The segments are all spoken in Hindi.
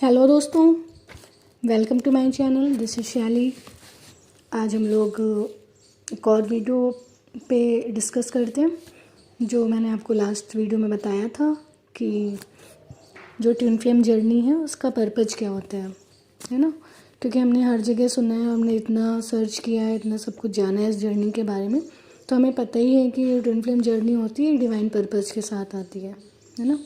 हेलो दोस्तों, welcome to my channel. This is Shaili. आज हम लोग एक और वीडियो पे डिस्कस करते हैं जो मैंने आपको लास्ट वीडियो में बताया था कि जो ट्विन फ्लेम जर्नी है उसका पर्पज़ क्या होता है ना। क्योंकि हमने हर जगह सुना है, हमने इतना सर्च किया है, इतना सब कुछ जाना है इस जर्नी के बारे में, तो हमें पता ही है कि ये ट्विन फ्लेम जर्नी होती है, डिवाइन पर्पज़ के साथ आती है ना।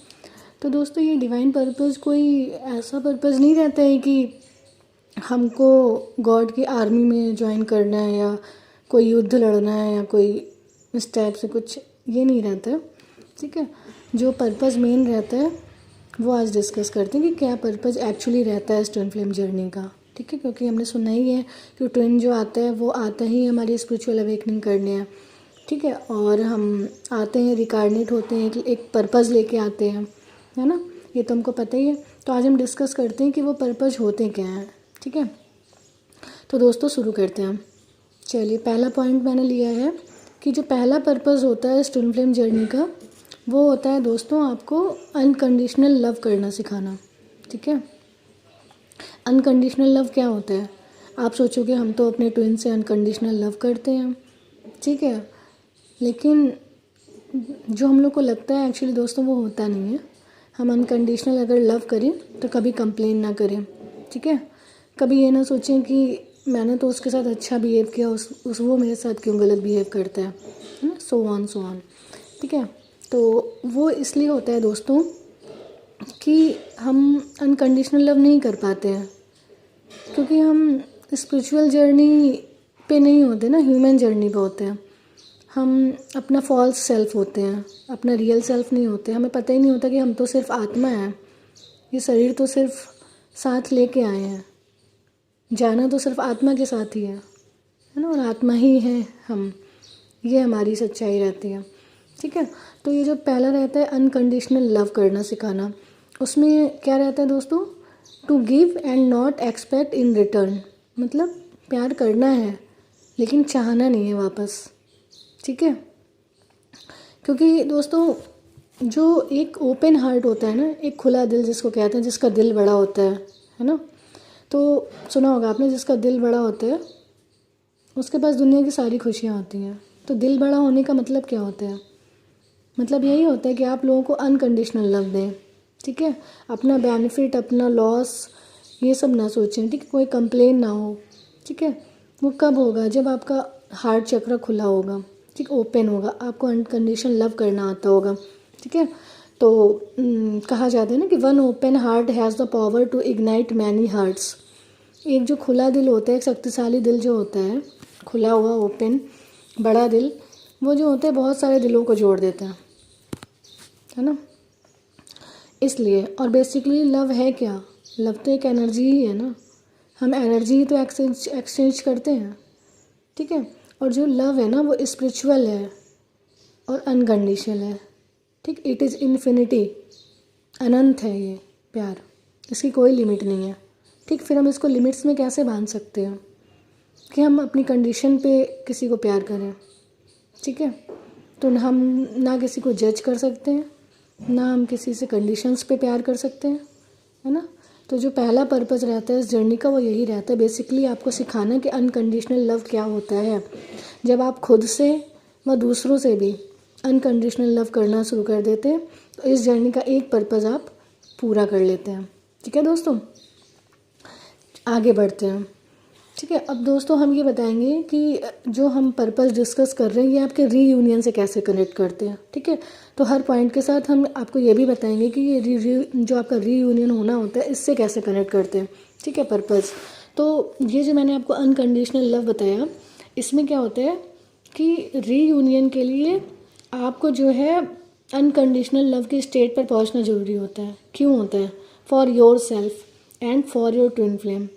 तो दोस्तों, ये डिवाइन पर्पज़ कोई ऐसा पर्पज़ नहीं रहता है कि हमको गॉड की आर्मी में ज्वाइन करना है या कोई युद्ध लड़ना है या कोई इस टाइप से कुछ, ये नहीं रहता है। ठीक है, जो पर्पज़ मेन रहता है वो आज डिस्कस करते हैं कि क्या पर्पज़ एक्चुअली रहता है इस ट्विन फ्लेम जर्नी का। ठीक है, क्योंकि हमने सुना ही है कि ट्विन जो आता है वो आता ही हमारी स्पिरिचुअल अवेकनिंग करने हैं। ठीक है, और हम आते हैं, रिकारनेट होते हैं, एक पर्पज़ लेके आते हैं, है ना। ये तो हमको पता ही है। तो आज हम डिस्कस करते हैं कि वो पर्पज़ होते क्या हैं। ठीक है, तो दोस्तों शुरू करते हैं हम। चलिए, पहला पॉइंट मैंने लिया है कि जो पहला पर्पज़ होता है इस ट्विन फ्लेम जर्नी का, वो होता है दोस्तों आपको अनकंडीशनल लव करना सिखाना। ठीक है, अनकंडीशनल लव क्या होता है? आप सोचोगे हम तो अपने ट्विन से अनकंडीशनल लव करते हैं। ठीक है, लेकिन जो हम लोग को लगता है एक्चुअली दोस्तों वो होता नहीं है। हम अनकंडीशनल अगर लव करें तो कभी कंप्लेन ना करें। ठीक है, कभी ये ना सोचें कि मैंने तो उसके साथ अच्छा बिहेव किया, उस वो मेरे साथ क्यों गलत बिहेव करता है ना, सो ऑन सो ऑन। ठीक है, तो वो इसलिए होता है दोस्तों कि हम अनकंडीशनल लव नहीं कर पाते हैं क्योंकि हम स्पिरिचुअल जर्नी पे नहीं होते ना, ह्यूमन जर्नी पे होते हैं। हम अपना फॉल्स सेल्फ होते हैं, अपना रियल सेल्फ नहीं होते। हमें पता ही नहीं होता कि हम तो सिर्फ आत्मा है, ये शरीर तो सिर्फ साथ लेके आए हैं, जाना तो सिर्फ आत्मा के साथ ही है ना, और आत्मा ही है हम। ये हमारी सच्चाई रहती है। ठीक है, तो ये जो पहला रहता है अनकंडीशनल लव करना सिखाना, उसमें क्या रहता है दोस्तों? To give and not expect in return. मतलब प्यार करना है लेकिन चाहना नहीं है वापस। ठीक है, क्योंकि दोस्तों जो एक ओपन हार्ट होता है ना, एक खुला दिल जिसको कहते हैं, जिसका दिल बड़ा होता है ना। तो सुना होगा आपने, जिसका दिल बड़ा होता है उसके पास दुनिया की सारी खुशियाँ होती हैं। तो दिल बड़ा होने का मतलब क्या होता है? मतलब यही होता है कि आप लोगों को अनकंडीशनल लव दें। ठीक है, अपना बेनिफिट, अपना लॉस, ये सब ना सोचें। ठीक है, कोई कंप्लेन ना हो। ठीक है, वो कब होगा? जब आपका हार्ट चक्र खुला होगा, ठीक, ओपन होगा, आपको अनकंडीशनल लव करना आता होगा। ठीक है, तो कहा जाता है ना कि one open heart has the power to ignite many hearts. एक जो खुला दिल होता है, एक शक्तिशाली दिल जो होता है, खुला हुआ ओपन बड़ा दिल, वो जो होता है बहुत सारे दिलों को जोड़ देता है ना। इसलिए, और बेसिकली लव है क्या? लव तो एक एनर्जी ही है ना। हम एनर्जी ही तो एक्सचेंज करते हैं। ठीक है, और जो लव है ना वो स्पिरिचुअल है और अनकंडीशनल है। ठीक, इट इज़ इन्फिनिटी, अनंत है ये प्यार, इसकी कोई लिमिट नहीं है। ठीक, फिर हम इसको लिमिट्स में कैसे बांध सकते हैं कि हम अपनी कंडीशन पे किसी को प्यार करें? ठीक है, तो हम ना किसी को जज कर सकते हैं, ना हम किसी से कंडीशंस पे प्यार कर सकते हैं, है ना। तो जो पहला पर्पज़ रहता है इस जर्नी का वो यही रहता है, बेसिकली आपको सिखाना कि अनकंडीशनल लव क्या होता है। जब आप खुद से व दूसरों से भी अनकंडीशनल लव करना शुरू कर देते हैं तो इस जर्नी का एक पर्पज़ आप पूरा कर लेते हैं। ठीक है दोस्तों, आगे बढ़ते हैं। ठीक है, अब दोस्तों हम ये बताएंगे कि जो हम पर्पज़ डिस्कस कर रहे हैं ये आपके रीयूनियन से कैसे कनेक्ट करते हैं। ठीक है, तो हर पॉइंट के साथ हम आपको ये भी बताएंगे कि ये जो आपका रीयूनियन होना होता है इससे कैसे कनेक्ट करते हैं। ठीक है, पर्पज़। तो ये जो मैंने आपको अनकंडीशनल लव बताया, इसमें क्या होता है कि रीयूनियन के लिए आपको जो है अनकंडीशनल लव की स्टेट पर पहुंचना ज़रूरी होता है। क्यों होता है? For your self and for your twin flame.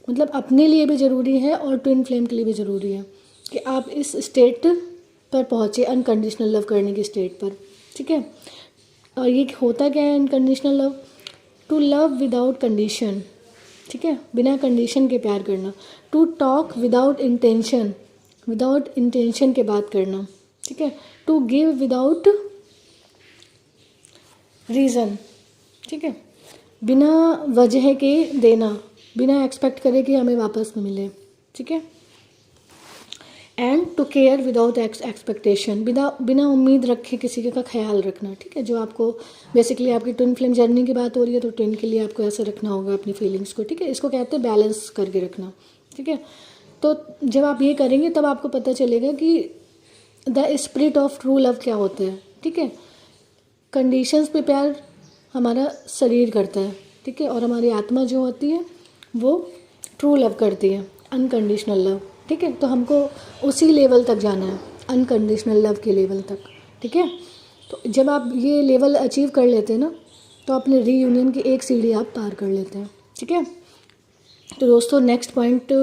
मतलब अपने लिए भी ज़रूरी है और ट्विन फ्लेम के लिए भी ज़रूरी है कि आप इस स्टेट पर पहुँचे, अनकंडीशनल लव करने की स्टेट पर। ठीक है, और ये होता क्या है unconditional love? To love without condition. ठीक है, बिना कंडीशन के प्यार करना। To talk without intention, without intention के बात करना। ठीक है, टू गिव विदाउट रीज़न। ठीक है, बिना वजह के देना, बिना एक्सपेक्ट करे कि हमें वापस में मिले, ठीक है। And to care without expectation, बिना उम्मीद रखे किसी का ख्याल रखना, ठीक है। जो आपको बेसिकली आपकी ट्विन फ्लेम जर्नी की बात हो रही है, तो ट्विन के लिए आपको ऐसे रखना होगा अपनी फीलिंग्स को, ठीक है। इसको कहते हैं बैलेंस करके रखना, ठीक है। तो जब आप ये करेंगे तब आपको पता चलेगा कि the spirit of true love क्या होता है, ठीक है। कंडीशंस पे प्यार हमारा शरीर करता है, ठीक है, और हमारी आत्मा जो होती है वो ट्रू लव करती है, अनकंडीशनल लव, ठीक है। तो हमको उसी लेवल तक जाना है, अनकंडीशनल लव के लेवल तक, ठीक है। तो जब आप ये लेवल अचीव कर लेते हैं ना, तो अपने रीयूनियन की एक सीढ़ी आप पार कर लेते हैं, ठीक है। तो दोस्तों नेक्स्ट पॉइंट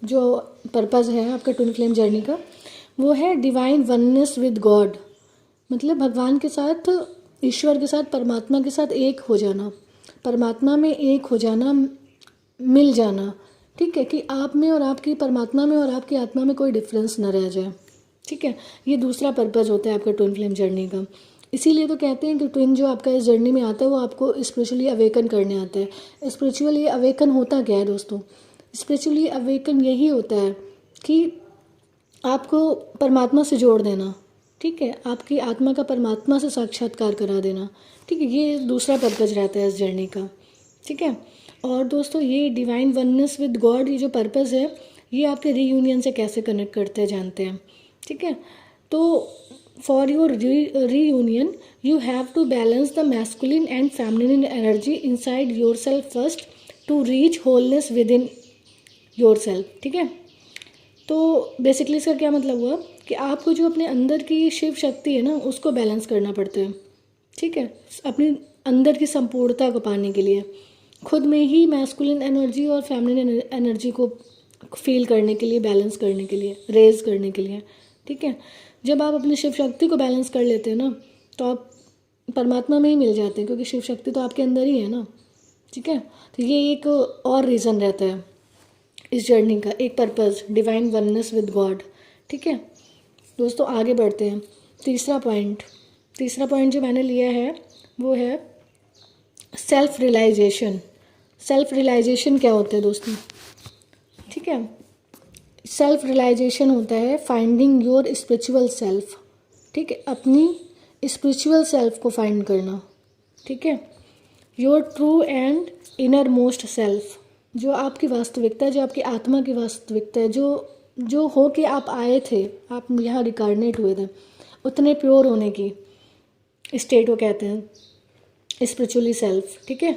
जो पर्पज़ है आपका ट्विन फ्लेम जर्नी का, वो है डिवाइन वननेस विद गॉड, मतलब भगवान के साथ, ईश्वर के साथ, परमात्मा के साथ एक हो जाना, परमात्मा में एक हो जाना, मिल जाना, ठीक है। कि आप में और आपकी परमात्मा में और आपकी आत्मा में कोई डिफरेंस न रह जाए, ठीक है। ये दूसरा पर्पज़ होता है आपका ट्विन फ्लेम जर्नी का। इसीलिए तो कहते हैं कि ट्विन जो आपका इस जर्नी में आता है वो आपको स्पिरिचुअली अवेकन करने आता है। स्पिरिचुअली अवेकन होता क्या है दोस्तों? स्पिरिचुअली अवेकन यही होता है कि आपको परमात्मा से जोड़ देना, ठीक है, आपकी आत्मा का परमात्मा से साक्षात्कार करा देना, ठीक है। ये दूसरा पर्पज़ रहता है इस जर्नी का, ठीक है। और दोस्तों ये डिवाइन वननेस विद गॉड, ये जो पर्पज़ है, ये आपके रीयूनियन से कैसे कनेक्ट करते हैं जानते हैं, ठीक है। तो for your reunion you have to balance the masculine and feminine energy inside yourself first to reach wholeness within yourself, ठीक है। तो बेसिकली इसका क्या मतलब हुआ कि आपको जो अपने अंदर की शिव शक्ति है ना, उसको बैलेंस करना पड़ता है, ठीक है। अपनी अंदर की संपूर्णता को पाने के लिए खुद में ही मैस्कुलिन एनर्जी और फेमिनिन एनर्जी को फील करने के लिए, बैलेंस करने के लिए, रेज करने के लिए, ठीक है। जब आप अपनी शिव शक्ति को बैलेंस कर लेते हैं ना, तो आप परमात्मा में ही मिल जाते हैं, क्योंकि शिव शक्ति तो आपके अंदर ही है ना, ठीक है। तो ये एक और रीज़न रहता है इस जर्नी का, एक purpose, divine oneness with God, ठीक है। दोस्तों आगे बढ़ते हैं। तीसरा पॉइंट जो मैंने लिया है वो है सेल्फ रियलाइजेशन। सेल्फ रियलाइजेशन क्या होता है दोस्तों? ठीक है, सेल्फ रियलाइजेशन होता है फाइंडिंग योर स्पिरिचुअल सेल्फ, ठीक है, अपनी स्पिरिचुअल सेल्फ को फाइंड करना, ठीक है। Your true and inner most self, जो आपकी वास्तविकता है, जो आपकी आत्मा की वास्तविकता है, जो हो के आप आए थे, आप यहाँ रिकारनेट हुए थे, उतने प्योर होने की स्टेट को कहते हैं स्पिरिचुअली सेल्फ, ठीक है।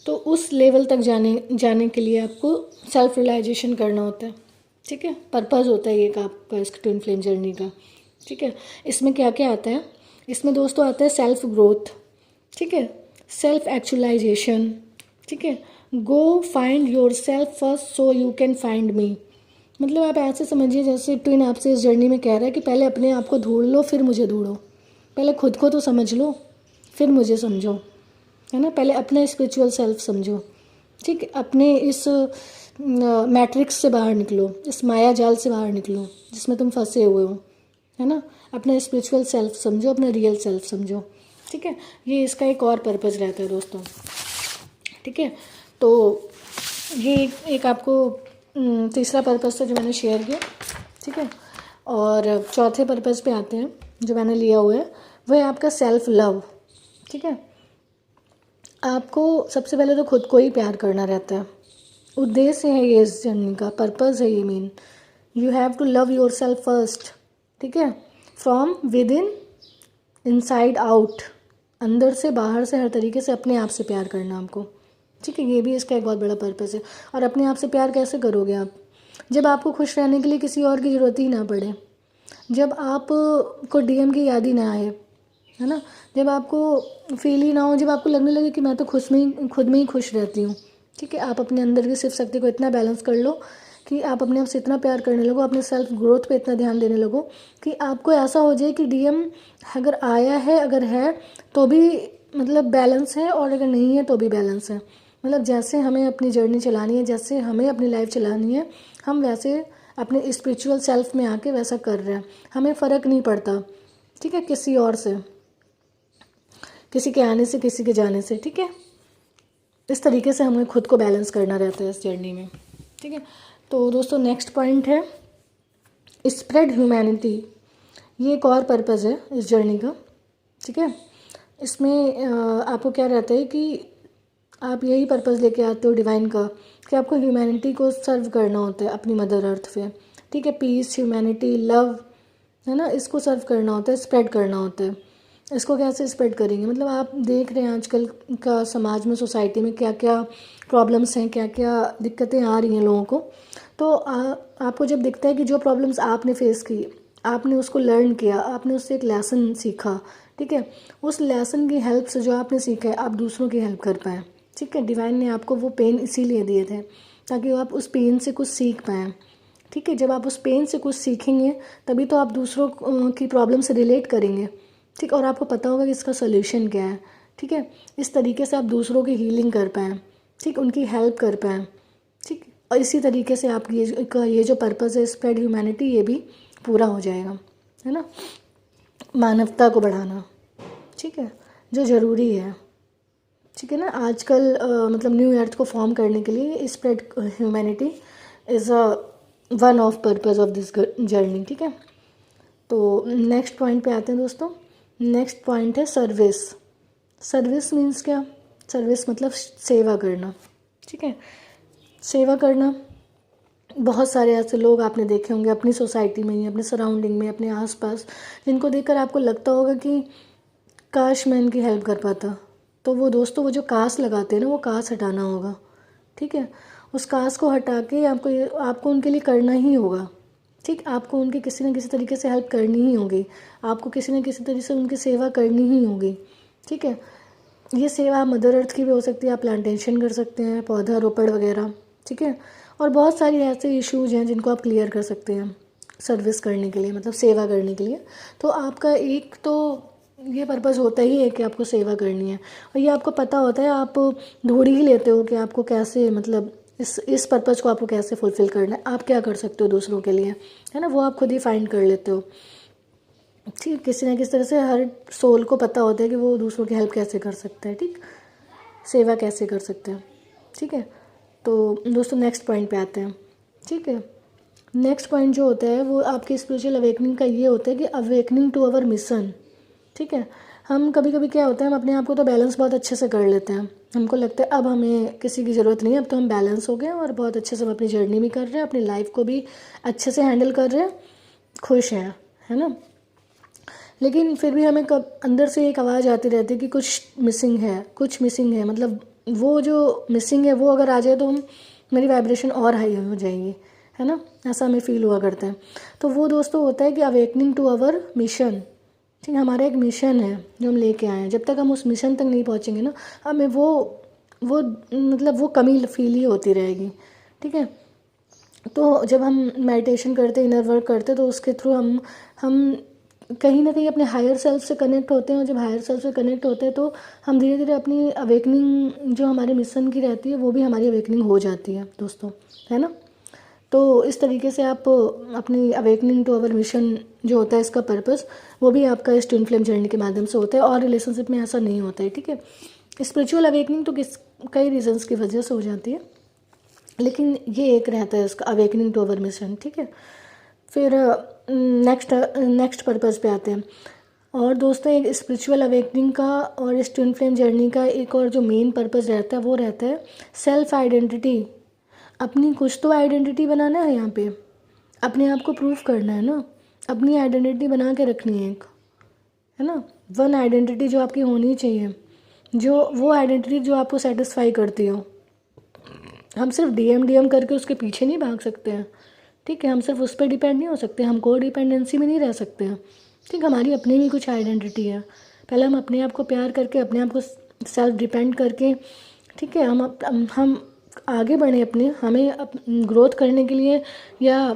तो उस लेवल तक जाने के लिए आपको सेल्फ रियलाइजेशन करना होता है, ठीक है। पर्पज़ होता है ये आपका इस ट्विन फ्लेम जर्नी का, ठीक है। इसमें क्या क्या आता है? इसमें दोस्तों आता है सेल्फ ग्रोथ, ठीक है, सेल्फ एक्चुअलाइजेशन, ठीक है, go find your self first so you can find me. मतलब आप ऐसे समझिए जैसे ट्विन आपसे इस जर्नी में कह रहा है कि पहले अपने आप को ढूंढ लो फिर मुझे ढूंढो, पहले खुद को तो समझ लो फिर मुझे समझो, है ना। पहले अपने स्पिरिचुअल सेल्फ समझो, ठीक है। अपने इस मैट्रिक्स से बाहर निकलो, इस माया जाल से बाहर निकलो जिसमें तुम फंसे हुए हो, है ना। अपना स्पिरिचुअल सेल्फ समझो, अपना रियल सेल्फ समझो, ठीक है। ये इसका एक और पर्पज़ रहता है दोस्तों, ठीक है। तो ये एक आपको तीसरा पर्पज़ था जो मैंने शेयर किया, ठीक है। और चौथे पर्पज़ पे आते हैं जो मैंने लिया हुआ है, वो है आपका सेल्फ लव, ठीक है। आपको सबसे पहले तो खुद को ही प्यार करना रहता है, उद्देश्य है ये इस जर्नी का, पर्पज़ है ये main. You have to love yourself first, ठीक है, from within inside out, अंदर से बाहर से हर तरीके से अपने आप से प्यार करना आपको, ठीक है। ये भी इसका एक बहुत बड़ा पर्पज़ है। और अपने आप से प्यार कैसे करोगे आप? जब आपको खुश रहने के लिए किसी और की ज़रूरत ही ना पड़े, जब आप को डीएम की याद ही ना आए, है ना, जब आपको फील ही ना हो, जब आपको लगने लगे कि मैं तो खुद में ही खुश रहती हूँ, ठीक है। आप अपने अंदर की शिव शक्ति को इतना बैलेंस कर लो कि आप अपने आप से इतना प्यार करने लगो, अपने सेल्फ ग्रोथ पे इतना ध्यान देने लगो कि आपको ऐसा हो जाए कि डीएम अगर आया है, अगर है तो भी मतलब बैलेंस है, और अगर नहीं है तो भी बैलेंस है। मतलब जैसे हमें अपनी जर्नी चलानी है, जैसे हमें अपनी लाइफ चलानी है, हम वैसे अपने स्पिरिचुअल सेल्फ में आके वैसा कर रहे हैं, हमें फ़र्क नहीं पड़ता, ठीक है, किसी और से, किसी के आने से, किसी के जाने से, ठीक है। इस तरीके से हमें खुद को बैलेंस करना रहता है इस जर्नी में, ठीक है। तो दोस्तों नेक्स्ट पॉइंट है स्प्रेड ह्यूमैनिटी। ये एक और पर्पज़ है इस जर्नी का, ठीक है। इसमें आपको क्या रहता है कि आप यही पर्पज़ लेके आते हो डिवाइन का कि आपको ह्यूमैनिटी को सर्व करना होता है अपनी मदर अर्थ पे, ठीक है। पीस, ह्यूमैनिटी, लव, है ना, इसको सर्व करना होता है, स्प्रेड करना होता है। इसको कैसे स्प्रेड करेंगे, मतलब आप देख रहे हैं आजकल का समाज में, सोसाइटी में क्या क्या प्रॉब्लम्स हैं, क्या क्या दिक्कतें आ रही हैं लोगों को। तो आपको जब दिखता है कि जो प्रॉब्लम्स आपने फेस की, आपने उसको लर्न किया, आपने उससे एक लेसन सीखा, ठीक है, उस लेसन की हेल्प से जो आपने सीखा है आप दूसरों की हेल्प कर पाएँ, ठीक है। डिवाइन ने आपको वो पेन इसीलिए दिए थे ताकि आप उस पेन से कुछ सीख पाएँ, ठीक है। जब आप उस पेन से कुछ सीखेंगे तभी तो आप दूसरों की प्रॉब्लम से रिलेट करेंगे, ठीक, और आपको पता होगा कि इसका सोल्यूशन क्या है, ठीक है। इस तरीके से आप दूसरों की हीलिंग कर पाएँ, ठीक, उनकी हेल्प कर पाएँ, ठीक। और इसी तरीके से आपकी ये जो पर्पज़ है स्प्रेड ह्यूमैनिटी, ये भी पूरा हो जाएगा, है ना। मानवता को बढ़ाना, ठीक है, जो ज़रूरी है, ठीक है ना। आजकल मतलब न्यू अर्थ को फॉर्म करने के लिए spread humanity is one of purpose of this journey, ठीक है। तो नेक्स्ट पॉइंट पे आते हैं दोस्तों। नेक्स्ट पॉइंट है सर्विस। सर्विस मीन्स क्या, सर्विस मतलब सेवा करना, ठीक है। सेवा करना, बहुत सारे ऐसे लोग आपने देखे होंगे अपनी सोसाइटी में ही, अपने सराउंडिंग में, अपने आसपास, जिनको देखकर आपको लगता होगा कि काश मैं इनकी हेल्प कर पाता। तो वो दोस्तों, वो जो कास लगाते हैं ना, वो कास हटाना होगा, ठीक है। उस कास को हटा के आपको उनके लिए करना ही होगा, ठीक। आपको उनकी किसी न किसी तरीके से हेल्प करनी ही होगी, आपको किसी न किसी तरीके से उनकी सेवा करनी ही होगी, ठीक है। ये सेवा मदर अर्थ की भी हो सकती है, आप प्लांटेशन कर सकते हैं, पौधा रोपण वगैरह, ठीक है। और बहुत सारी ऐसे इश्यूज हैं जिनको आप क्लियर कर सकते हैं सर्विस करने के लिए, मतलब सेवा करने के लिए। तो आपका एक तो ये पर्पज़ होता ही है कि आपको सेवा करनी है, और ये आपको पता होता है, आप ढूंढ ही लेते हो कि आपको कैसे, मतलब इस पर्पज़ को आपको कैसे फुलफ़िल करना है, आप क्या कर सकते हो दूसरों के लिए, है ना, वो आप खुद ही फाइंड कर लेते हो, ठीक। किसी ना किसी तरह से हर सोल को पता होता है कि वो दूसरों की हेल्प कैसे कर सकता है, ठीक, सेवा कैसे कर सकते हैं, ठीक है। तो दोस्तों नेक्स्ट पॉइंट पे आते हैं, ठीक है। नेक्स्ट पॉइंट जो होता है वो आपकी स्पिरिचुअल अवेकनिंग का ये होता है कि अवेकनिंग टू अवर मिशन, ठीक है। हम कभी कभी क्या होता है, हम अपने आप को तो बैलेंस बहुत अच्छे से कर लेते हैं, हमको लगता है अब हमें किसी की ज़रूरत नहीं है, अब तो हम बैलेंस हो गए और बहुत अच्छे से हम अपनी जर्नी भी कर रहे हैं, अपनी लाइफ को भी अच्छे से हैंडल कर रहे हैं, खुश हैं, है ना। लेकिन फिर भी हमें कब अंदर से एक आवाज़ आती रहती है कि कुछ मिसिंग है, कुछ मिसिंग है, मतलब वो जो मिसिंग है वो अगर आ जाए तो हम मेरी वाइब्रेशन और हाई हो जाएगी, है ना, ऐसा हमें फील हुआ करता है। तो वो दोस्तों होता है कि अवेकनिंग टू अवर मिशन, ठीक है। हमारा एक मिशन है जो हम लेके आए हैं, जब तक हम उस मिशन तक नहीं पहुँचेंगे ना, हमें वो मतलब वो कमी फील ही होती रहेगी, ठीक है। तो जब हम मेडिटेशन करते, इनर वर्क करते, तो उसके थ्रू हम कहीं ना कहीं अपने हायर सेल्फ से कनेक्ट होते हैं, और जब हायर सेल्फ से कनेक्ट होते हैं तो हम धीरे धीरे अपनी अवेकनिंग जो हमारे मिशन की रहती है वो भी हमारी अवेकनिंग हो जाती है दोस्तों, है ना। तो इस तरीके से आप अपनी अवेकनिंग टू अवर मिशन जो होता है, इसका पर्पस वो भी आपका इस ट्विन फ्लेम जर्नी के माध्यम से होता है, और रिलेशनशिप में ऐसा नहीं होता है, ठीक है। स्पिरिचुअल अवेकनिंग तो कई रीजंस की वजह से हो जाती है, लेकिन ये एक रहता है इसका अवेकनिंग टू अवर मिशन, ठीक है। फिर नेक्स्ट पर्पज़ पे आते हैं। और दोस्तों एक स्पिरिचुअल अवेकनिंग का और इस ट्विन फ्लेम जर्नी का एक और जो मेन पर्पज़ रहता है वो रहता है सेल्फ आइडेंटिटी। अपनी कुछ तो आइडेंटिटी बनाना है, यहाँ पे अपने आप को प्रूव करना है ना, अपनी आइडेंटिटी बना के रखनी है एक, है ना, वन आइडेंटिटी जो आपकी होनी चाहिए, जो वो आइडेंटिटी जो आपको सेटिस्फाई करती हो। हम सिर्फ डीएम करके उसके पीछे नहीं भाग सकते हैं, ठीक है। हम सिर्फ उस पर डिपेंड नहीं हो सकते, हम को डिपेंडेंसी में नहीं रह सकते हैं, ठीक। हमारी अपनी भी कुछ आइडेंटिटी है, पहले हम अपने आप को प्यार करके, अपने आप को सेल्फ डिपेंड करके, ठीक है, हम आगे बढ़े अपने, हमें ग्रोथ करने के लिए या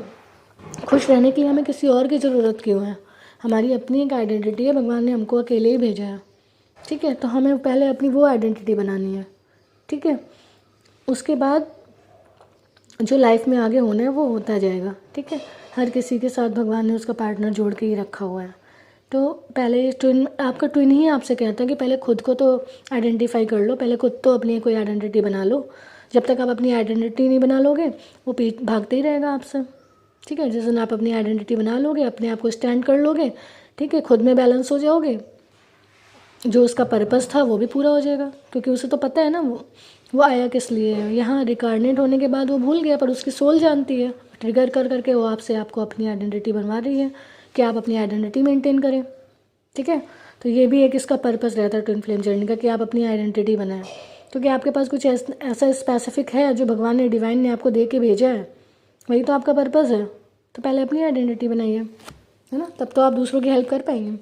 खुश रहने के लिए हमें किसी और की ज़रूरत क्यों है। हमारी अपनी एक आइडेंटिटी है, भगवान ने हमको अकेले ही भेजा है, ठीक है। तो हमें पहले अपनी वो आइडेंटिटी बनानी है, ठीक है। उसके बाद जो लाइफ में आगे होना है वो होता जाएगा, ठीक है। हर किसी के साथ भगवान ने उसका पार्टनर जोड़ के ही रखा हुआ है, तो पहले ट्विन, आपका ट्विन ही आपसे कहता है कि पहले खुद को तो आइडेंटिफाई कर लो, पहले खुद तो अपनी कोई आइडेंटिटी बना लो। जब तक आप अपनी आइडेंटिटी नहीं बना लोगे वो भागते ही रहेगा आपसे। ठीक है, जिस दिन आप अपनी आइडेंटिटी बना लोगे, अपने आप को स्टैंड कर लोगे, ठीक है, खुद में बैलेंस हो जाओगे, जो उसका पर्पस था वो भी पूरा हो जाएगा, क्योंकि उसे तो पता है ना वो आया किस लिए है। यहाँ रिकारनेट होने के बाद वो भूल गया, पर उसकी सोल जानती है, ट्रिगर कर करके वो आपको अपनी आइडेंटिटी बनवा रही है कि आप अपनी आइडेंटिटी मेंटेन करें। ठीक है, तो ये भी एक इसका पर्पस रहता है ट्विन फ्लेम जर्नी का, कि आप अपनी आइडेंटिटी बनाएं। तो क्या आपके पास कुछ ऐसा स्पेसिफिक है जो भगवान ने, डिवाइन ने आपको दे के भेजा है, वही तो आपका पर्पस है। तो पहले अपनी आइडेंटिटी बनाइए, है ना, तब तो आप दूसरों की हेल्प कर पाएंगे,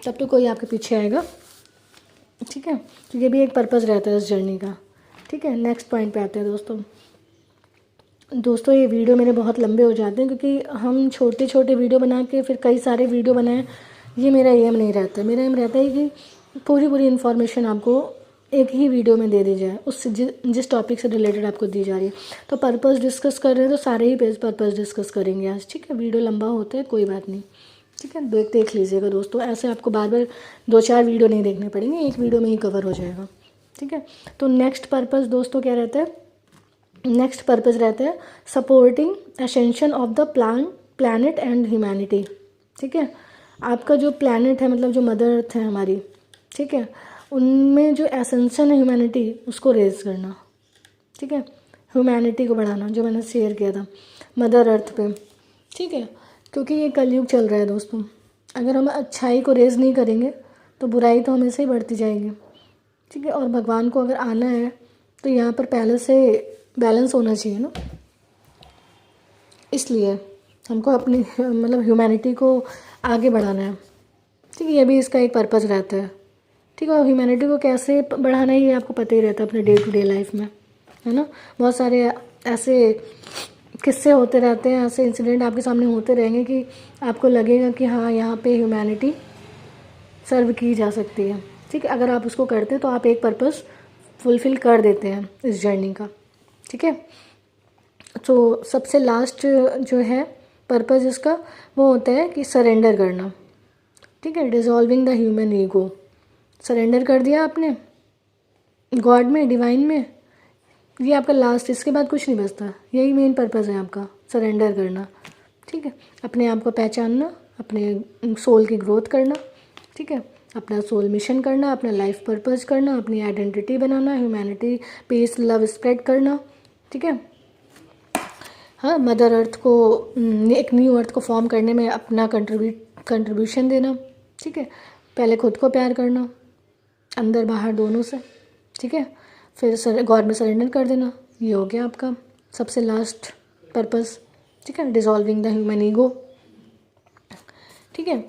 तब तो कोई आपके पीछे आएगा। ठीक है, तो ये भी एक पर्पस रहता है इस जर्नी का। ठीक है, नेक्स्ट पॉइंट पे आते हैं दोस्तों। ये वीडियो मेरे बहुत लंबे हो जाते हैं, क्योंकि हम छोटे छोटे वीडियो बना के फिर कई सारे वीडियो बनाएं, ये मेरा एम नहीं रहता। मेरा एम रहता है कि पूरी इन्फॉर्मेशन आपको एक ही वीडियो में दे दी जाए, उससे जिस टॉपिक से रिलेटेड आपको दी जा रही है। तो पर्पस डिस्कस कर रहे हैं तो सारे ही पर्पस डिस्कस करेंगे आज। ठीक है, वीडियो लंबा होता है, कोई बात नहीं। ठीक है, देख लीजिएगा दोस्तों, ऐसे आपको बार बार 2-4 वीडियो नहीं देखने पड़ेंगे, एक वीडियो में ही कवर हो जाएगा। ठीक है, तो नेक्स्ट पर्पस दोस्तों क्या रहता है? नेक्स्ट पर्पस रहता है supporting ascension of the planet and humanity. ठीक है, आपका जो प्लानट है, मतलब जो मदर अर्थ है हमारी, ठीक है, उनमें जो एसेंशन है ह्यूमैनिटी, उसको रेज करना। ठीक है, ह्यूमैनिटी को बढ़ाना, जो मैंने शेयर किया था मदर अर्थ पे। ठीक है, क्योंकि ये कलयुग चल रहा है दोस्तों, अगर हम अच्छाई को रेज नहीं करेंगे तो बुराई तो हमेशा ही बढ़ती जाएगी। ठीक है, और भगवान को अगर आना है तो यहाँ पर पहले से बैलेंस होना चाहिए ना, इसलिए हमको अपनी मतलब ह्यूमैनिटी को आगे बढ़ाना है। ठीक है, ये भी इसका एक पर्पस रहता है। ठीक है, और ह्यूमैनिटी को कैसे बढ़ाना है ये आपको पता ही रहता है अपने डे टू डे लाइफ में, है ना। बहुत सारे ऐसे किस्से होते रहते हैं, ऐसे इंसिडेंट आपके सामने होते रहेंगे कि आपको लगेगा कि हाँ, यहाँ पे ह्यूमैनिटी सर्व की जा सकती है। ठीक है, अगर आप उसको करते हैं तो आप एक पर्पस फुलफ़िल कर देते हैं इस जर्नी का। ठीक है, तो सबसे लास्ट जो है पर्पस इसका, वो होता है कि सरेंडर करना। ठीक है, डिज़ोल्विंग द ह्यूमन ईगो। सरेंडर कर दिया आपने गॉड में, डिवाइन में, ये आपका लास्ट, इसके बाद कुछ नहीं बचता। यही मेन पर्पस है आपका, सरेंडर करना। ठीक है, अपने आप को पहचानना, अपने सोल की ग्रोथ करना। ठीक है, अपना सोल मिशन करना, अपना लाइफ पर्पस करना, अपनी आइडेंटिटी बनाना, ह्यूमैनिटी, पीस, लव स्प्रेड करना। ठीक है, हाँ, मदर अर्थ को, एक न्यू अर्थ को फॉर्म करने में अपना कंट्रीब्यूशन देना। ठीक है, पहले खुद को प्यार करना, अंदर बाहर दोनों से। ठीक है, फिर गॉड में सरेंडर कर देना। ये हो गया आपका सबसे लास्ट पर्पस। ठीक है, डिज़ोल्विंग द ह्यूमन ईगो। ठीक है,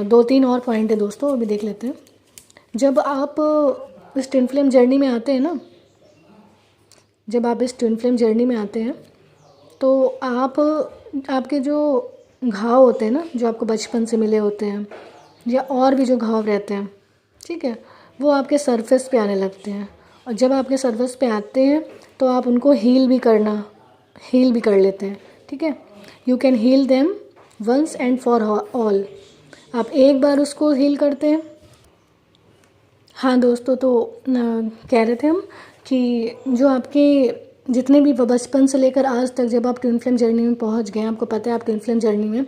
2-3 और पॉइंट है दोस्तों, अभी देख लेते हैं। जब आप इस ट्विन फ्लेम जर्नी में आते हैं ना, जब आप इस ट्विन फ्लेम जर्नी में आते हैं तो आपके जो घाव होते हैं ना, जो आपको बचपन से मिले होते हैं, या और भी जो घाव रहते हैं, ठीक है, वो आपके सरफेस पे आने लगते हैं। और जब आपके सरफेस पे आते हैं तो आप उनको हील भी कर लेते हैं। ठीक है, you can heal them once and for all. आप एक बार उसको हील करते हैं। हाँ दोस्तों, तो कह रहे थे हम कि जो आपके जितने भी बचपन से लेकर आज तक, जब आप ट्विन फ्लेम जर्नी में पहुंच गए, आपको पता है आप ट्विन फ्लेम जर्नी में,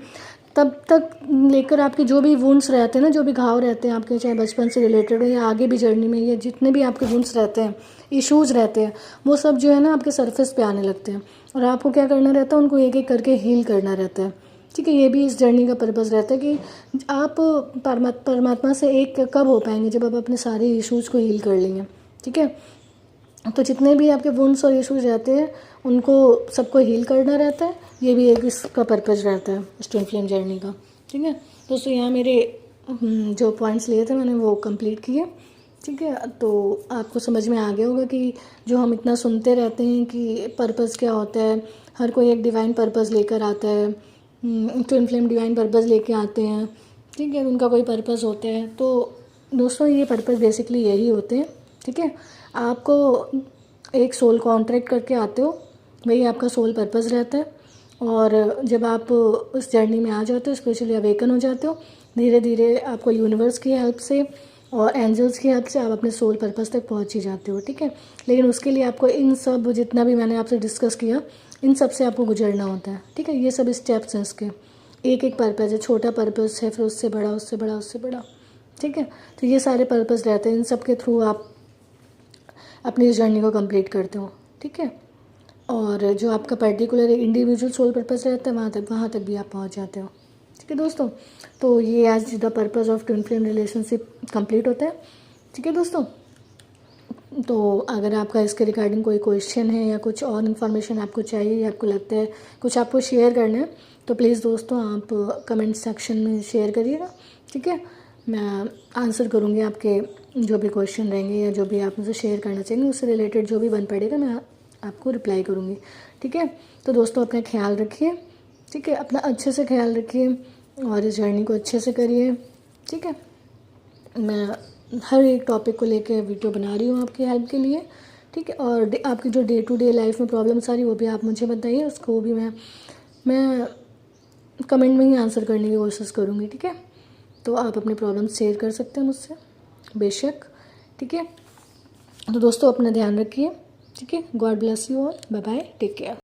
तब तक लेकर आपके जो भी वुंड्स रहते हैं ना, जो भी घाव रहते हैं आपके, चाहे बचपन से रिलेटेड हो या आगे भी जर्नी में, या जितने भी आपके वुंड्स रहते हैं, इश्यूज़ रहते हैं, वो सब जो है ना आपके सरफेस पे आने लगते हैं। और आपको क्या करना रहता है, उनको एक एक करके हील करना रहता है। ठीक है, ये भी इस जर्नी का पर्पस रहता है कि आप परमात्मा से एक कब हो पाएंगे, जब आप अपने सारे इश्यूज़ को हील कर लेंगे। ठीक है, तो जितने भी आपके वुंड्स और इश्यूज रहते हैं उनको सबको हील करना रहता है। ये भी एक इसका पर्पस रहता है इस ट्विन फ्लेम जर्नी का। ठीक है दोस्तों, यहाँ मेरे जो पॉइंट्स लिए थे मैंने वो कंप्लीट किए। ठीक है, तो आपको समझ में आ गया होगा कि जो हम इतना सुनते रहते हैं कि पर्पस क्या होता है, हर कोई एक डिवाइन पर्पस लेकर आता है, ट्विन फ्लेम डिवाइन पर्पस लेके आते हैं। ठीक है, उनका कोई पर्पस होता है। तो दोस्तों, ये पर्पस बेसिकली यही होते हैं। ठीक है, आपको एक सोल कॉन्ट्रैक्ट करके आते हो, वही आपका सोल पर्पस रहता है। और जब आप उस जर्नी में आ जाते हो, स्पेशली अवेकन हो जाते हो, धीरे धीरे आपको यूनिवर्स की हेल्प से और एंजल्स की हेल्प से आप अपने सोल पर्पस तक पहुंच ही जाते हो, ठीक है। लेकिन उसके लिए आपको इन सब जितना भी मैंने आपसे डिस्कस किया, इन सब से आपको गुजरना होता है, ठीक है। ये सब स्टेप्स हैं इसके, एक एक पर्पज़ है, छोटा पर्पज़ है, फिर उससे बड़ा, उससे बड़ा, उससे बड़ा, ठीक है। तो ये सारे पर्पज़ रहते हैं, इन सब के थ्रू आप अपनी इस जर्नी को कंप्लीट करते हो, ठीक है। और जो आपका पर्टिकुलर इंडिविजुअल सोल पर्पस रहता है, वहाँ तक भी आप पहुँच जाते हो, ठीक है दोस्तों। तो ये आज the purpose of twin flame relationship complete होता है, ठीक है दोस्तों। तो अगर आपका इसके रिगार्डिंग कोई क्वेश्चन है या कुछ और इन्फॉर्मेशन आपको चाहिए या आपको लगता है कुछ आपको शेयर करना है, तो प्लीज़ दोस्तों आप कमेंट सेक्शन में शेयर करिएगा, ठीक है। मैं आंसर करूँगी आपके जो भी क्वेश्चन रहेंगे या जो भी आप मुझे शेयर करना चाहेंगे, उससे रिलेटेड जो भी बन पड़ेगा मैं आपको रिप्लाई करूँगी, ठीक है। तो दोस्तों अपना ख्याल रखिए, ठीक है, अपना अच्छे से ख्याल रखिए और इस जर्नी को अच्छे से करिए, ठीक है। मैं हर एक टॉपिक को लेकर वीडियो बना रही हूँ आपकी हेल्प के लिए, ठीक है। और आपकी जो डे टू डे लाइफ में प्रॉब्लम्स आ रही वो भी आप मुझे बताइए, उसको भी मैं कमेंट में ही आंसर करने की कोशिश करूँगी, ठीक है। तो आप अपने प्रॉब्लम्स शेयर कर सकते हैं मुझसे बेशक, ठीक है। तो दोस्तों अपना ध्यान रखिए, ठीक है। God bless you all, bye bye, take care.